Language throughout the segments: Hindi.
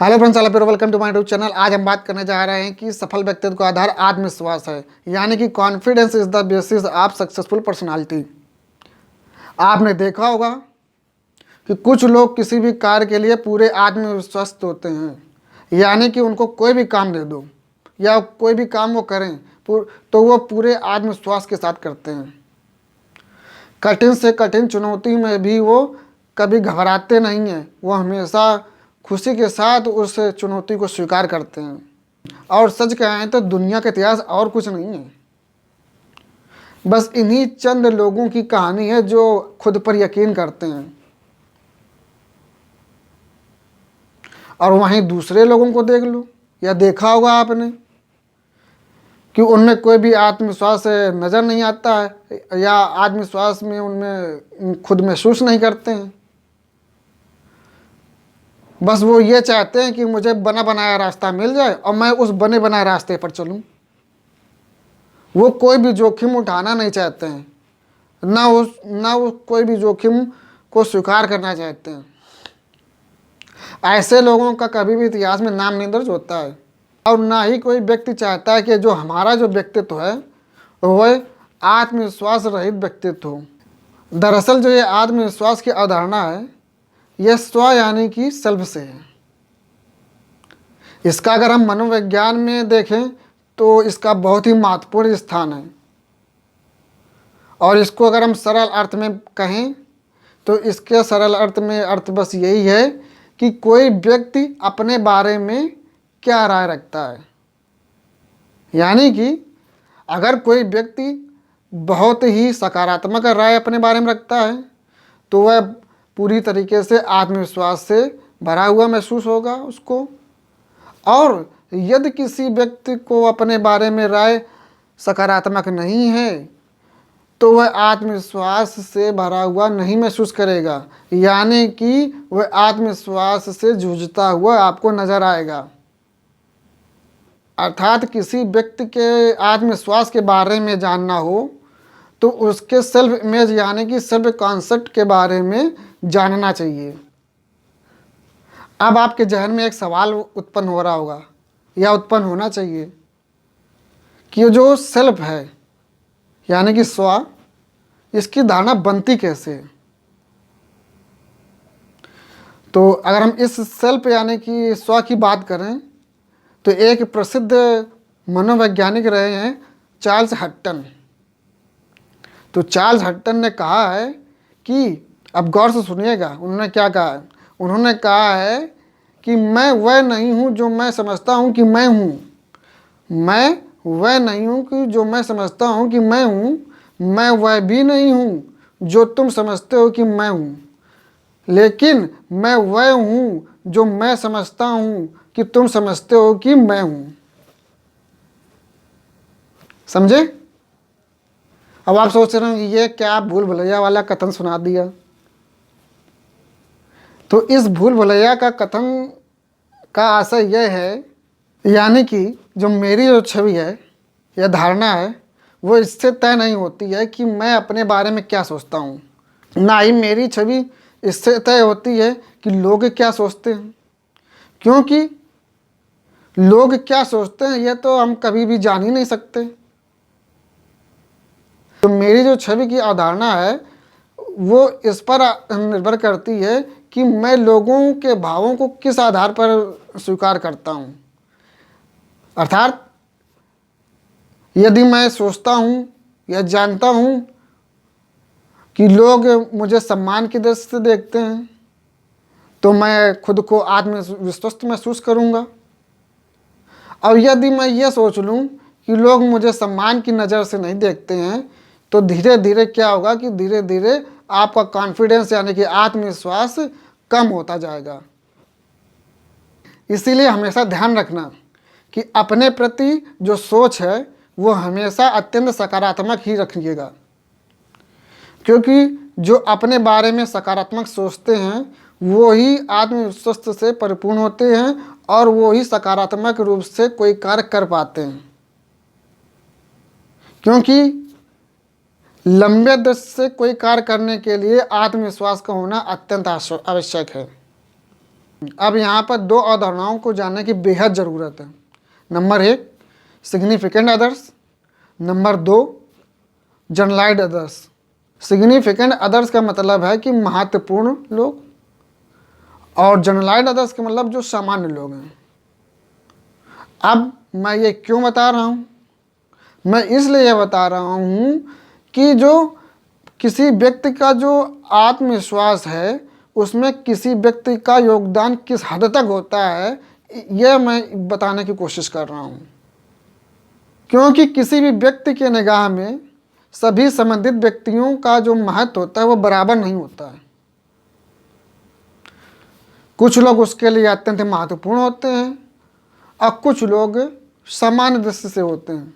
Hello friends, welcome to my YouTube channel. आज हम बात करने जा रहे हैं कि सफल व्यक्तित्व का आधार आत्मविश्वास है, यानी कि confidence is the basis of successful personality. आपने देखा होगा कि कुछ लोग किसी भी कार्य के लिए पूरे आत्मविश्वस्त होते हैं, यानी कि उनको कोई भी काम दे दो या कोई भी काम वो करें तो वो पूरे आत्मविश्वास के साथ करते हैं। कठिन से कठिन चुनौती में भी वो कभी घबराते नहीं हैं, वो हमेशा खुशी के साथ उस चुनौती को स्वीकार करते हैं। और सच कहें तो दुनिया का इतिहास और कुछ नहीं है, बस इन्हीं चंद लोगों की कहानी है जो खुद पर यकीन करते हैं। और वहीं दूसरे लोगों को देख लो, या देखा होगा आपने कि उनमें कोई भी आत्मविश्वास नज़र नहीं आता है, या आत्मविश्वास में उनमें खुद महसूस नहीं करते हैं। बस वो ये चाहते हैं कि मुझे बना बनाया रास्ता मिल जाए और मैं उस बने बनाए रास्ते पर चलूं। वो कोई भी जोखिम उठाना नहीं चाहते हैं, ना वो कोई भी जोखिम को स्वीकार करना चाहते हैं। ऐसे लोगों का कभी भी इतिहास में नाम नहीं दर्ज होता है, और ना ही कोई व्यक्ति चाहता है कि जो हमारा जो व्यक्तित्व है वह आत्मविश्वास रहित व्यक्तित्व हो। दरअसल जो ये आत्मविश्वास की अवधारणा है, यह स्व यानी कि सेल्फ से है। इसका अगर हम मनोविज्ञान में देखें तो इसका बहुत ही महत्वपूर्ण स्थान है। और इसको अगर हम सरल अर्थ में कहें तो इसके सरल अर्थ में अर्थ बस यही है कि कोई व्यक्ति अपने बारे में क्या राय रखता है। यानी कि अगर कोई व्यक्ति बहुत ही सकारात्मक राय अपने बारे में रखता है तो वह पूरी तरीके से आत्मविश्वास से भरा हुआ महसूस होगा उसको। और यदि किसी व्यक्ति को अपने बारे में राय सकारात्मक नहीं है तो वह आत्मविश्वास से भरा हुआ नहीं महसूस करेगा, यानी कि वह आत्मविश्वास से जूझता हुआ आपको नजर आएगा। अर्थात किसी व्यक्ति के आत्मविश्वास के बारे में जानना हो तो उसके सेल्फ इमेज यानी कि सेल्फ कॉन्सेप्ट के बारे में जानना चाहिए। अब आपके जहन में एक सवाल उत्पन्न हो रहा होगा या उत्पन्न होना चाहिए कि ये जो सेल्फ है यानी कि स्व, इसकी धारणा बनती कैसे है। तो अगर हम इस सेल्फ यानी कि स्व की बात करें तो एक प्रसिद्ध मनोवैज्ञानिक रहे हैं चार्ल्स हट्टन। तो चार्ल्स हट्टन ने कहा है कि, अब गौर से सुनिएगा, उन्होंने क्या कहा है। उन्होंने कहा है कि मैं वह नहीं हूँ जो मैं समझता हूँ कि मैं हूँ। मैं वह नहीं हूँ कि जो मैं समझता हूँ कि मैं हूँ। मैं वह भी नहीं हूँ जो तुम समझते हो कि मैं हूँ, लेकिन मैं वह हूँ जो मैं समझता हूँ कि तुम समझते हो कि मैं हूँ। समझे? अब आप सोच रहे हो कि ये क्या भूल भुलैया वाला कथन सुना दिया। तो इस भूल भुलैया का कथन का आशय यह है, यानी कि जो मेरी जो छवि है या धारणा है वो इससे तय नहीं होती है कि मैं अपने बारे में क्या सोचता हूँ, ना ही मेरी छवि इससे तय होती है कि लोग क्या सोचते हैं। क्योंकि लोग क्या सोचते हैं यह तो हम कभी भी जान ही नहीं सकते। तो मेरी जो छवि की अवधारणा है वो इस पर निर्भर करती है कि मैं लोगों के भावों को किस आधार पर स्वीकार करता हूँ। अर्थात यदि मैं सोचता हूँ या जानता हूँ कि लोग मुझे सम्मान की दृष्टि से देखते हैं तो मैं खुद को आत्मविश्वस्त महसूस करूँगा। और यदि मैं ये सोच लूँ कि लोग मुझे सम्मान की नज़र से नहीं देखते हैं तो धीरे धीरे क्या होगा कि धीरे धीरे आपका कॉन्फिडेंस यानी कि आत्मविश्वास कम होता जाएगा। इसीलिए हमेशा ध्यान रखना कि अपने प्रति जो सोच है वो हमेशा अत्यंत सकारात्मक ही रखिएगा, क्योंकि जो अपने बारे में सकारात्मक सोचते हैं वो ही आत्मविश्वास से परिपूर्ण होते हैं और वो ही सकारात्मक रूप से कोई कार्य कर पाते हैं। क्योंकि लंबे दृष्टि से कोई कार्य करने के लिए आत्मविश्वास का होना अत्यंत आवश्यक है। अब यहाँ पर दो अवधारणाओं को जानने की बेहद ज़रूरत है। Number 1 significant others, number 2 generalised others. Significant others का मतलब है कि महत्वपूर्ण लोग, और जनरलाइज्ड अदर्स का मतलब जो सामान्य लोग हैं। अब मैं ये क्यों बता रहा हूँ? मैं इसलिए बता रहा हूँ कि जो किसी व्यक्ति का जो आत्मविश्वास है उसमें किसी व्यक्ति का योगदान किस हद तक होता है, यह मैं बताने की कोशिश कर रहा हूँ। क्योंकि किसी भी व्यक्ति के निगाह में सभी संबंधित व्यक्तियों का जो महत्व होता है वो बराबर नहीं होता है। कुछ लोग उसके लिए अत्यंत महत्वपूर्ण होते हैं और कुछ लोग सामान्य दृष्टि से होते हैं।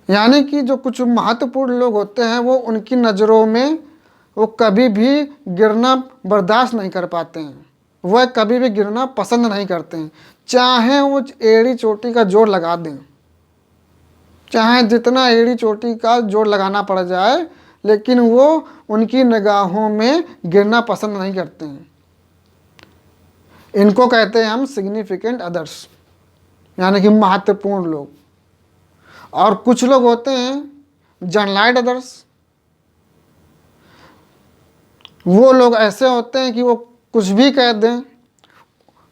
यानी कि जो कुछ महत्वपूर्ण लोग होते हैं वो उनकी नज़रों में वो कभी भी गिरना बर्दाश्त नहीं कर पाते हैं, वह कभी भी गिरना पसंद नहीं करते हैं, चाहे वो एड़ी चोटी का जोड़ लगा दें, चाहे जितना एड़ी चोटी का जोड़ लगाना पड़ जाए, लेकिन वो उनकी निगाहों में गिरना पसंद नहीं करते हैं। इनको कहते हैं हम सिग्निफिकेंट अदर्स, यानी कि महत्वपूर्ण लोग। और कुछ लोग होते हैं जनरलाइज्ड अदर्स। वो लोग ऐसे होते हैं कि वो कुछ भी कह दें,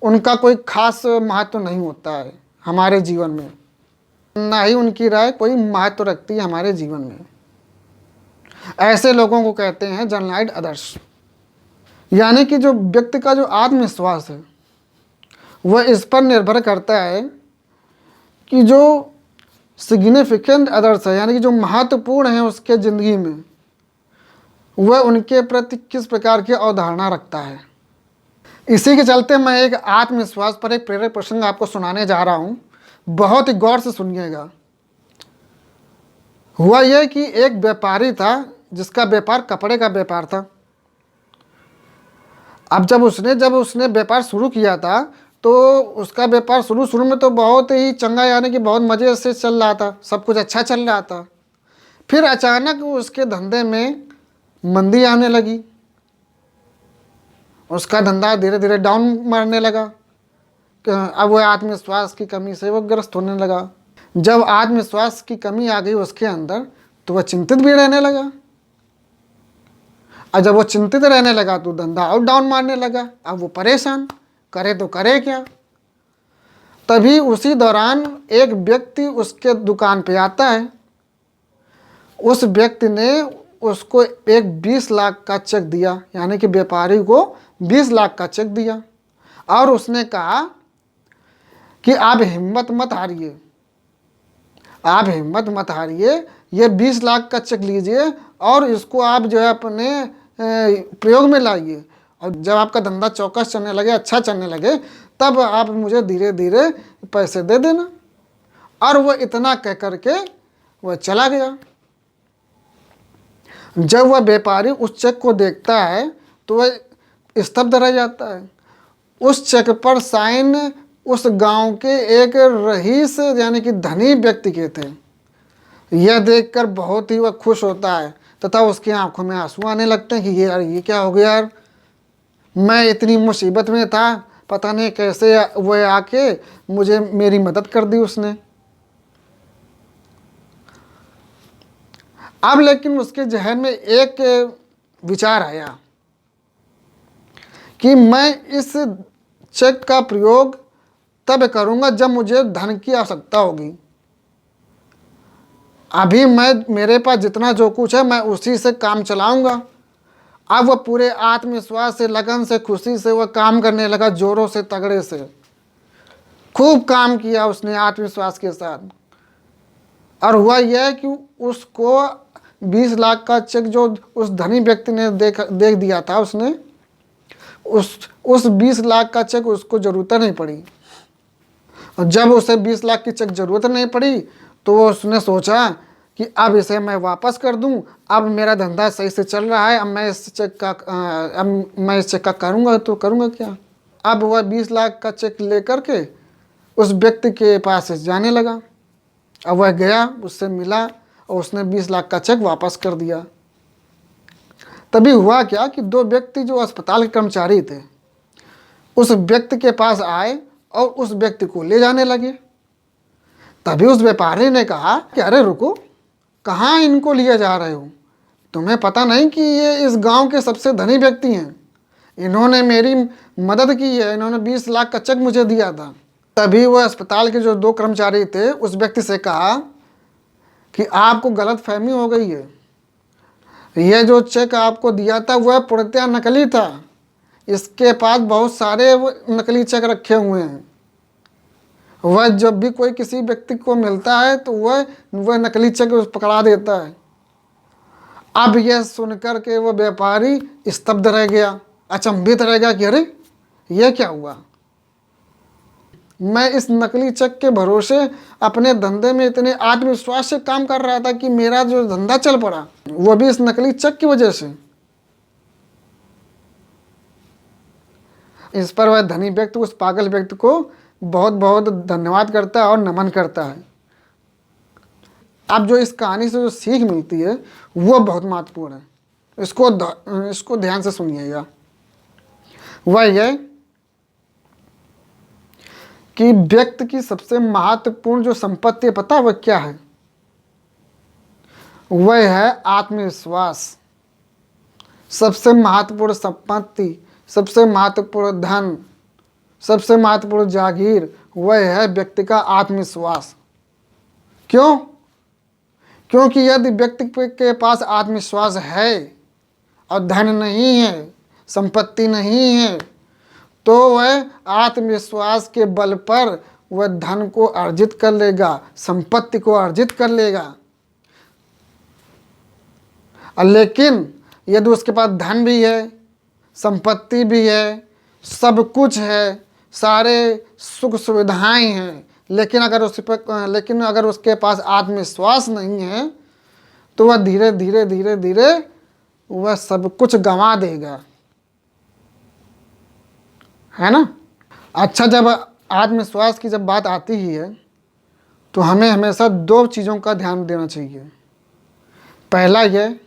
उनका कोई खास महत्व नहीं होता है हमारे जीवन में, ना ही उनकी राय कोई महत्व रखती है हमारे जीवन में। ऐसे लोगों को कहते हैं जनरलाइज्ड अदर्स। यानी कि जो व्यक्ति का जो आत्मविश्वास है वह इस पर निर्भर करता है कि जो सिग्निफिकेंट अदर्स है, यानी कि जो महत्वपूर्ण है उसके ज़िंदगी में, वह उनके प्रति किस प्रकार की अवधारणा रखता है। इसी के चलते मैं एक आत्मविश्वास पर एक प्रेरक प्रसंग आपको सुनाने जा रहा हूँ। बहुत ही गौर से सुनिएगा। हुआ यह कि एक व्यापारी था जिसका व्यापार कपड़े का व्यापार था। अब जब उसने व्यापार शुरू किया था तो उसका व्यापार शुरू में तो बहुत ही चंगा, यानी कि बहुत मज़े से चल रहा था, सब कुछ अच्छा चल रहा था। फिर अचानक उसके धंधे में मंदी आने लगी, उसका धंधा धीरे धीरे डाउन मारने लगा। अब वह आत्मविश्वास की कमी से वो ग्रस्त होने लगा। जब आत्मविश्वास की कमी आ गई उसके अंदर तो वह चिंतित भी रहने लगा, और जब वो चिंतित रहने लगा तो धंधा और डाउन मारने लगा। अब वो परेशान, करे तो करे क्या। तभी उसी दौरान एक व्यक्ति उसके दुकान पे आता है। उस व्यक्ति ने उसको एक 20 लाख का चेक दिया, यानी कि व्यापारी को 20 लाख का चेक दिया, और उसने कहा कि आप हिम्मत मत हारिए, आप हिम्मत मत हारिए, ये 20 लाख का चेक लीजिए और इसको आप जो है अपने प्रयोग में लाइए, और जब आपका धंधा चौकस चलने लगे, अच्छा चलने लगे, तब आप मुझे धीरे धीरे पैसे दे देना। और वह इतना कह करके वह चला गया। जब वह व्यापारी उस चेक को देखता है तो वह स्तब्ध रह जाता है। उस चेक पर साइन उस गांव के एक रईस, यानी कि धनी व्यक्ति के थे। यह देखकर बहुत ही वह खुश होता है तथा उसकी आंखों में आंसू आने लगते हैं कि ये क्या हो गया यार, मैं इतनी मुसीबत में था, पता नहीं कैसे वह आके मुझे मेरी मदद कर दी उसने। अब लेकिन उसके जहन में एक विचार आया कि मैं इस चेक का प्रयोग तब करूंगा जब मुझे धन की आवश्यकता होगी। अभी मेरे पास जितना जो कुछ है मैं उसी से काम चलाऊंगा। अब वह पूरे आत्मविश्वास से, लगन से, खुशी से वह काम करने लगा, जोरों से, तगड़े से। खूब काम किया उसने आत्मविश्वास के साथ। और हुआ यह कि उसको 20 लाख का चेक जो उस धनी व्यक्ति ने देख दिया था, उसने उस 20 लाख का चेक उसको ज़रूरत नहीं पड़ी। और जब उसे 20 लाख की चेक ज़रूरत नहीं पड़ी तो उसने सोचा कि अब इसे मैं वापस कर दूं, अब मेरा धंधा सही से चल रहा है, अब मैं इस चेक का करूंगा तो करूंगा क्या। अब वह 20 लाख का चेक लेकर के उस व्यक्ति के पास जाने लगा। अब वह गया, उससे मिला और उसने 20 लाख का चेक वापस कर दिया। तभी हुआ क्या कि दो व्यक्ति जो अस्पताल के कर्मचारी थे, उस व्यक्ति के पास आए और उस व्यक्ति को ले जाने लगे। तभी उस व्यापारी ने कहा कि अरे रुको, कहाँ इनको लिए जा रहे हो? तुम्हें पता नहीं कि ये इस गांव के सबसे धनी व्यक्ति हैं? इन्होंने मेरी मदद की है, इन्होंने 20 लाख का चेक मुझे दिया था। तभी वह अस्पताल के जो 2 कर्मचारी थे उस व्यक्ति से कहा कि आपको गलत फहमी हो गई है, यह जो चेक आपको दिया था वह पूर्णतः नकली था। इसके पास बहुत सारे नकली चेक रखे हुए हैं। वह जब भी कोई किसी व्यक्ति को मिलता है तो वह नकली चेक पकड़ा देता है। अब यह सुनकर के वह व्यापारी स्तब्ध रह गया, अचंभित रह गया कि अरे यह क्या हुआ? मैं इस नकली चेक के भरोसे अपने धंधे में इतने आत्मविश्वास से काम कर रहा था कि मेरा जो धंधा चल पड़ा, वो भी इस नकली चेक की वजह से। इस पर वह धनी व्यक्ति उस पागल व्यक्ति को बहुत बहुत धन्यवाद करता है और नमन करता है। अब जो इस कहानी से जो सीख मिलती है वो बहुत महत्वपूर्ण है। इसको ध्यान से सुनिएगा। वह यह कि व्यक्ति की सबसे महत्वपूर्ण जो संपत्ति है, पता है वह क्या है? वह है आत्मविश्वास। सबसे महत्वपूर्ण संपत्ति, सबसे महत्वपूर्ण धन, सबसे महत्वपूर्ण जागीर वह है व्यक्ति का आत्मविश्वास। क्यों? क्योंकि यदि व्यक्ति के पास आत्मविश्वास है और धन नहीं है, संपत्ति नहीं है, तो वह आत्मविश्वास के बल पर वह धन को अर्जित कर लेगा, संपत्ति को अर्जित कर लेगा। लेकिन यदि उसके पास धन भी है, संपत्ति भी है, सब कुछ है, सारे सुख सुविधाएं हैं, लेकिन अगर उसके पास आत्मविश्वास नहीं है तो वह धीरे धीरे धीरे धीरे वह सब कुछ गंवा देगा, है ना। अच्छा, जब आत्मविश्वास की जब बात आती ही है तो हमें हमेशा 2 चीज़ों का ध्यान देना चाहिए। पहला यह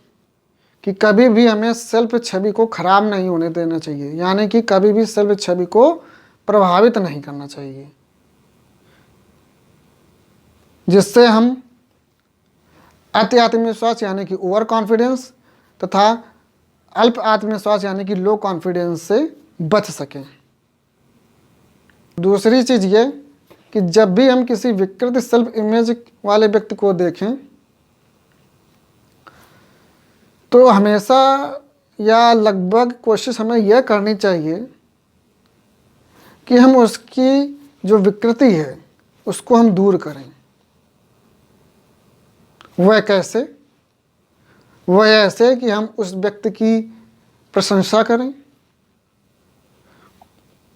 कि कभी भी हमें सेल्फ छवि को खराब नहीं होने देना चाहिए, यानी कि कभी भी सेल्फ छवि को प्रभावित नहीं करना चाहिए, जिससे हम अति आत्मविश्वास यानी कि ओवर कॉन्फिडेंस तथा अल्प आत्मविश्वास यानी कि लो कॉन्फिडेंस से बच सकें। दूसरी चीज़ ये कि जब भी हम किसी विकृत सेल्फ इमेज वाले व्यक्ति को देखें तो हमेशा या लगभग कोशिश हमें यह करनी चाहिए कि हम उसकी जो विकृति है उसको हम दूर करें। वह कैसे? वह ऐसे कि हम उस व्यक्ति की प्रशंसा करें,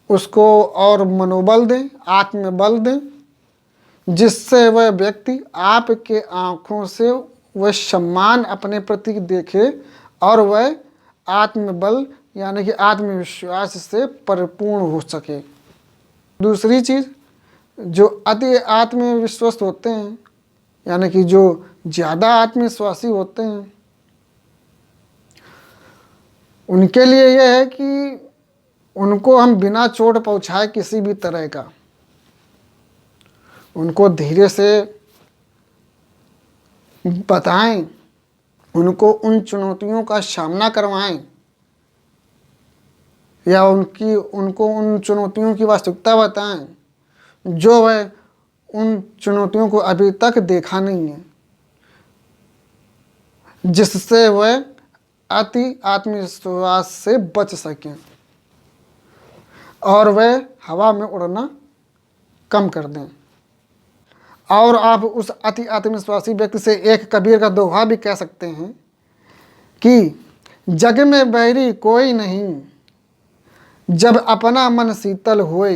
उसको और मनोबल दें, आत्मबल दें, जिससे वह व्यक्ति आपके आँखों से वह सम्मान अपने प्रति देखे और वह आत्मबल यानी कि आत्मविश्वास से परिपूर्ण हो सके। दूसरी चीज़, जो अति आत्मविश्वस्त होते हैं यानी कि जो ज़्यादा आत्मविश्वासी होते हैं, उनके लिए यह है कि उनको हम बिना चोट पहुँचाए किसी भी तरह का उनको धीरे से बताएं, उनको उन चुनौतियों का सामना करवाएं या उनको उन चुनौतियों की वास्तविकता बताएं जो वह उन चुनौतियों को अभी तक देखा नहीं है, जिससे वह अति आत्मविश्वास से बच सकें और वह हवा में उड़ना कम कर दें। और आप उस अति आत्मविश्वासी व्यक्ति से एक कबीर का दोहा भी कह सकते हैं कि जग में बैरी कोई नहीं, जब अपना मन शीतल होए,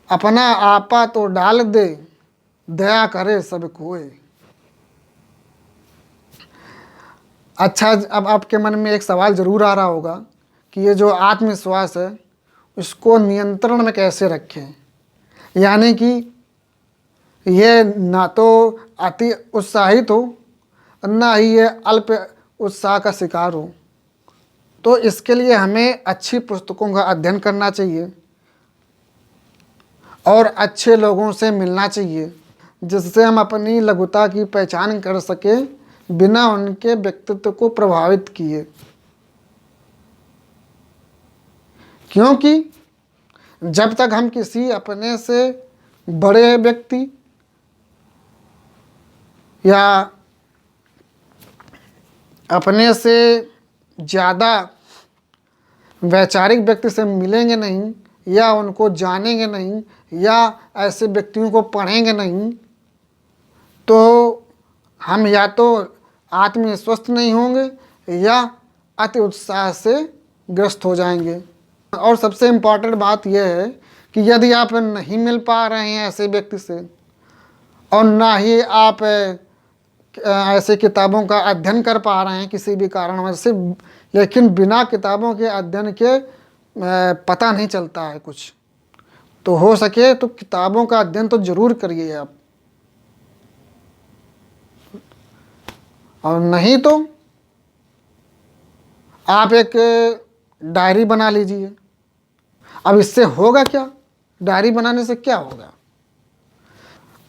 अपना आपा तो डाल दे, दया करे सब कोई। अच्छा, अब आपके मन में एक सवाल ज़रूर आ रहा होगा कि ये जो आत्मविश्वास है उसको नियंत्रण में कैसे रखें, यानी कि ये ना तो अति उत्साहित हो ना ही ये अल्प उत्साह का शिकार हो। तो इसके लिए हमें अच्छी पुस्तकों का अध्ययन करना चाहिए और अच्छे लोगों से मिलना चाहिए, जिससे हम अपनी लघुता की पहचान कर सके बिना उनके व्यक्तित्व को प्रभावित किए। क्योंकि जब तक हम किसी अपने से बड़े व्यक्ति या अपने से ज़्यादा वैचारिक व्यक्ति से मिलेंगे नहीं या उनको जानेंगे नहीं या ऐसे व्यक्तियों को पढ़ेंगे नहीं, तो हम या तो आत्मविश्वस्त नहीं होंगे या अति उत्साह से ग्रस्त हो जाएंगे। और सबसे इम्पॉर्टेंट बात यह है कि यदि आप नहीं मिल पा रहे हैं ऐसे व्यक्ति से और ना ही आप ऐसे किताबों का अध्ययन कर पा रहे हैं किसी भी कारणवश से, लेकिन बिना किताबों के अध्ययन के पता नहीं चलता है कुछ, तो हो सके तो किताबों का अध्ययन तो जरूर करिए आप, और नहीं तो आप एक डायरी बना लीजिए। अब इससे होगा क्या? डायरी बनाने से क्या होगा?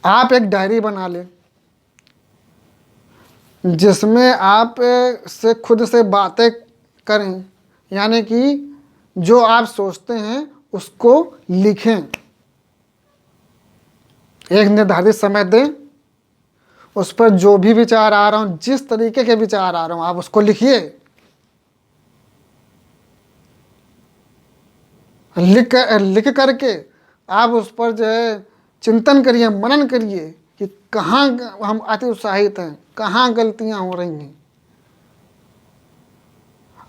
आप एक डायरी बना लें जिसमें आप से खुद से बातें करें, यानी कि जो आप सोचते हैं उसको लिखें। एक निर्धारित समय दें, उस पर जो भी विचार आ रहा हूँ, जिस तरीके के विचार आ रहा हूँ, आप उसको लिखिए। लिख करके आप उस पर जो है चिंतन करिए, मनन करिए कि कहाँ हम अति उत्साहित हैं, कहाँ गलतियाँ हो रही हैं।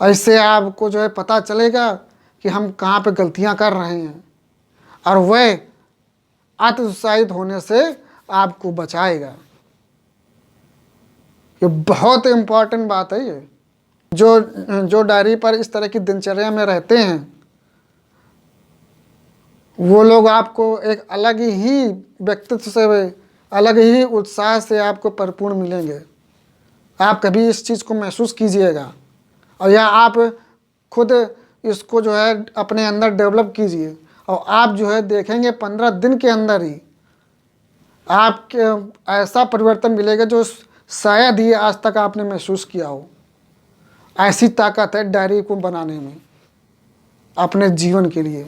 ऐसे आपको जो है पता चलेगा कि हम कहाँ पे गलतियाँ कर रहे हैं, और वह अति उत्साहित होने से आपको बचाएगा। ये बहुत इम्पॉर्टेंट बात है। ये जो डायरी पर इस तरह की दिनचर्या में रहते हैं, वो लोग आपको एक अलग ही व्यक्तित्व से, अलग ही उत्साह से आपको परिपूर्ण मिलेंगे। आप कभी इस चीज़ को महसूस कीजिएगा, और या आप खुद इसको जो है अपने अंदर डेवलप कीजिए, और आप जो है देखेंगे 15 दिन के अंदर ही आपके ऐसा परिवर्तन मिलेगा जो शायद ही आज तक आपने महसूस किया हो। ऐसी ताकत है डायरी को बनाने में अपने जीवन के लिए।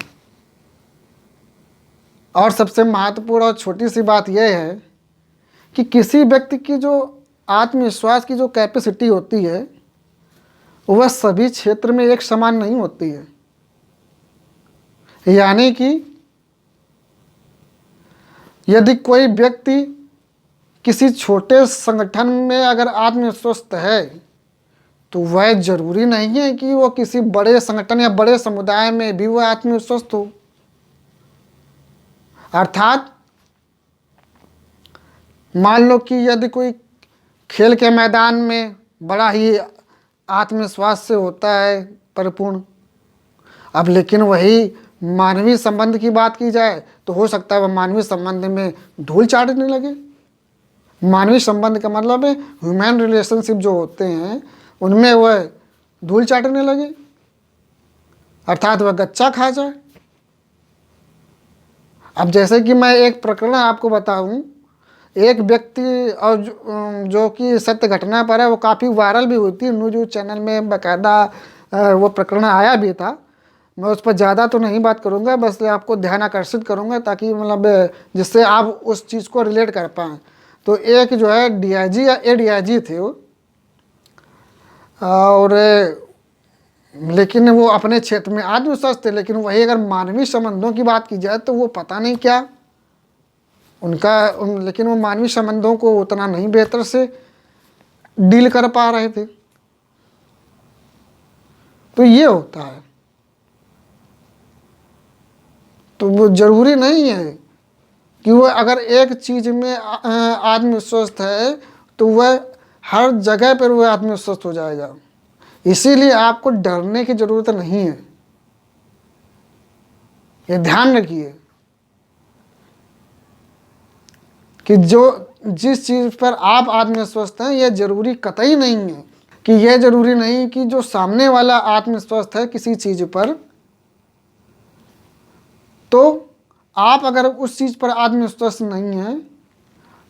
और सबसे महत्वपूर्ण और छोटी सी बात यह है कि किसी व्यक्ति की जो आत्मविश्वास की जो कैपेसिटी होती है, वह सभी क्षेत्र में एक समान नहीं होती है। यानी कि यदि कोई व्यक्ति किसी छोटे संगठन में अगर आत्मविश्वस्त है, तो वह जरूरी नहीं है कि वो किसी बड़े संगठन या बड़े समुदाय में भी वह आत्मविश्वस्त हो। अर्थात मान लो कि यदि कोई खेल के मैदान में बड़ा ही आत्मविश्वास से होता है परिपूर्ण, अब लेकिन वही मानवीय संबंध की बात की जाए तो हो सकता है वह मानवीय संबंध में धूल चाटने लगे। मानवीय संबंध का मतलब है ह्यूमन रिलेशनशिप जो होते हैं उनमें वह धूल चाटने लगे, अर्थात वह गच्चा खा जाए। अब जैसे कि मैं एक प्रकरण आपको बताऊं, एक व्यक्ति और जो कि सत्य घटना पर है, वो काफ़ी वायरल भी हुई थी, न्यूज चैनल में बाकायदा वो प्रकरण आया भी था। मैं उस पर ज़्यादा तो नहीं बात करूँगा, बस आपको ध्यान आकर्षित करूँगा ताकि मतलब जिससे आप उस चीज़ को रिलेट कर पाएँ। तो एक जो है डीआईजी या एडीआईजी थे वो, और लेकिन वो अपने क्षेत्र में आत्मविश्वास थे, लेकिन वही अगर मानवीय संबंधों की बात की जाए तो वो पता नहीं क्या लेकिन वो मानवीय संबंधों को उतना नहीं बेहतर से डील कर पा रहे थे। तो ये होता है। तो वो जरूरी नहीं है कि वह अगर एक चीज़ में आत्मविश्वस्त है तो वह हर जगह पर वह आत्मविश्वस्त हो जाएगा। इसीलिए आपको डरने की ज़रूरत नहीं है, ये ध्यान रखिए कि जिस चीज़ पर आप आत्मविश्वस्त हैं, यह जरूरी कतई नहीं है कि यह जरूरी नहीं कि जो सामने वाला आत्मविश्वास है किसी चीज़ पर, तो आप अगर उस चीज़ पर आत्मविश्वास नहीं है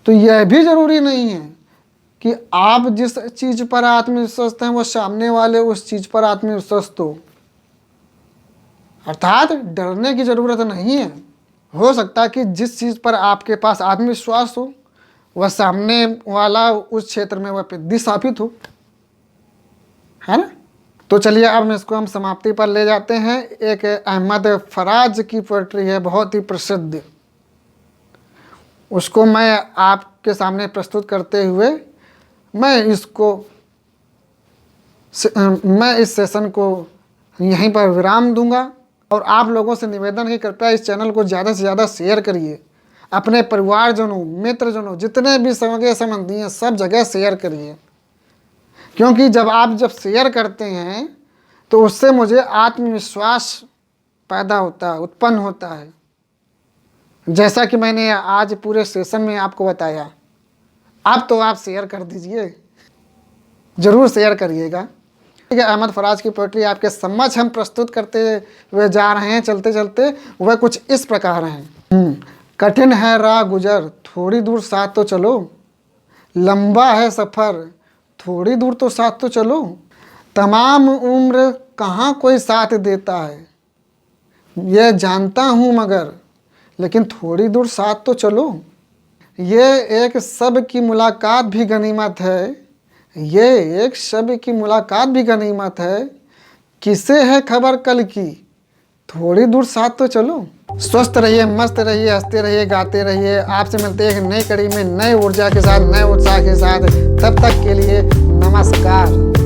तो यह भी ज़रूरी नहीं है कि आप जिस चीज़ पर आत्मविश्वास हैं वो सामने वाले उस चीज़ पर आत्मविश्वास हो। अर्थात डरने की ज़रूरत नहीं है। हो सकता है कि जिस चीज़ पर आपके पास आत्मविश्वास हो वह सामने वाला उस क्षेत्र में वह पिद्दी साबित हो, है ना। तो चलिए अब इसको हम समाप्ति पर ले जाते हैं। एक अहमद फराज की पोएट्री है बहुत ही प्रसिद्ध, उसको मैं आपके सामने प्रस्तुत करते हुए मैं इस सेशन को यहीं पर विराम दूंगा। और आप लोगों से निवेदन है कृपया इस चैनल को ज़्यादा से ज़्यादा शेयर करिए, अपने परिवारजनों, मित्रजनों, जितने भी सगे संबंधी हैं सब जगह शेयर करिए, क्योंकि जब शेयर करते हैं तो उससे मुझे आत्मविश्वास पैदा होता है, उत्पन्न होता है, जैसा कि मैंने आज पूरे सेशन में आपको बताया। अब तो आप शेयर कर दीजिए, ज़रूर शेयर करिएगा। ठीक है, अहमद फराज की पोएट्री आपके समक्ष हम प्रस्तुत करते हुए जा रहे हैं। चलते चलते वह कुछ इस प्रकार हैं। कठिन है राह गुजर, थोड़ी दूर साथ तो चलो, लंबा है सफ़र, थोड़ी दूर तो साथ तो चलो, तमाम उम्र कहाँ कोई साथ देता है, यह जानता हूँ मगर लेकिन थोड़ी दूर साथ तो चलो, ये एक सब की मुलाकात भी गनीमत है, ये एक सब की मुलाकात भी गनीमत है, किसे है खबर कल की, थोड़ी दूर साथ तो चलो। स्वस्थ रहिए, मस्त रहिए, हंसते रहिए, गाते रहिए। आपसे मिलते हैं एक नई कड़ी में नई ऊर्जा के साथ, नए उत्साह के साथ। तब तक के लिए नमस्कार।